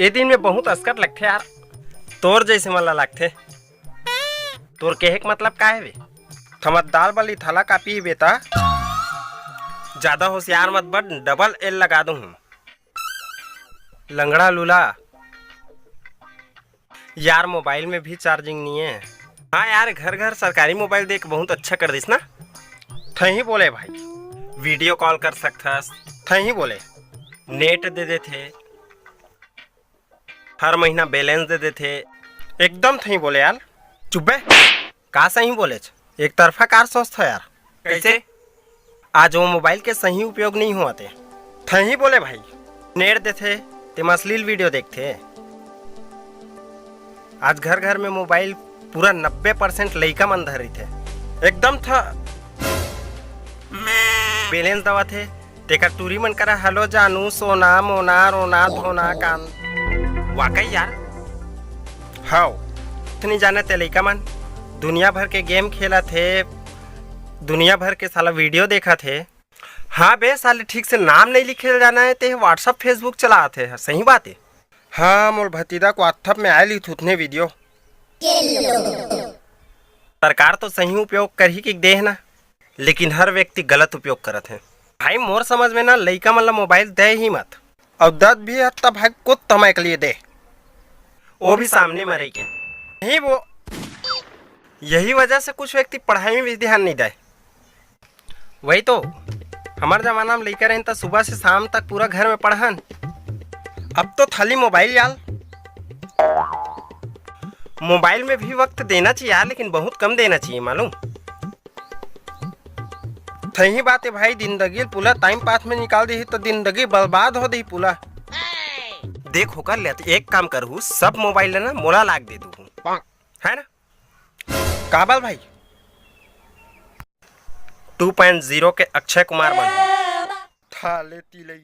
ए दिन में बहुत अस्कट लगते यार, तोर जैसे मला लगते। तोर कहे के मतलब का है बे? थमत दाल वाली थाला कापी बेटा, ज्यादा होशियार मत बन, डबल एल लगा दूं। लंगड़ा लूला यार, मोबाइल में भी चार्जिंग नहीं है। हाँ यार, घर घर सरकारी मोबाइल देख बहुत अच्छा कर दिस ना। थही बोले भाई, वीडियो कॉल कर सकथस, थही बोले नेट दे देथे, हर महीना बैलेंस दे देथे, एकदम थही बोले यार। चुप्पे का सही बोले, एक तरफा कार सोचता यार। कैसे? आज वो मोबाइल के सही उपयोग नहीं हुआ थे। थही बोले भाई, नेट देथे ते अश्लील वीडियो देखते। आज घर घर में मोबाइल पूरा 90% लइका मन धरी थे, एकदम था बैलेंस दवा थे। तेकर टूरी मन करा हेलो जानू सोना मोना रोना धोना कान। वाकई यार, हाउ नहीं जाने ते लइका मन दुनिया भर के गेम खेला थे, दुनिया भर के साला वीडियो देखा थे। हाँ बे साले, ठीक से नाम नहीं लिखे जाना है ते व्हाट्सअप फेसबुक चला थे। सही बात है। हाँ, मोर भतीजा को व्हाट्सअप में आए ली थूथने वीडियो। सरकार तो सही उपयोग कर ही के दे ना, लेकिन हर व्यक्ति गलत उपयोग करत है। भाई मोर समझ में ना, लइका मतलब मोबाइल दे ही मत, और दत भी है तब भाई को तमय के लिए दे, वो भी सामने मरे के नहीं। वो यही वजह से कुछ व्यक्ति पढ़ाई में भी ध्यान नहीं दे। वही तो हमारे जमाना में लइका रहन तो सुबह से शाम तक पूरा घर में पढ़न, अब तो खाली मोबाइल यार। मोबाइल में भी वक्त देना चाहिए यार, लेकिन बहुत कम देना चाहिए मालूम। सही बात है भाई, जिंदगी पूरा टाइम पास में निकाल दी तो जिंदगी बर्बाद हो दी पूरा। देख होकर लेते एक काम करूँ, सब मोबाइल ना मोला लाग दे दू, है ना काबल भाई। 2.0 के अक्षय कुमार बन था लेती लई।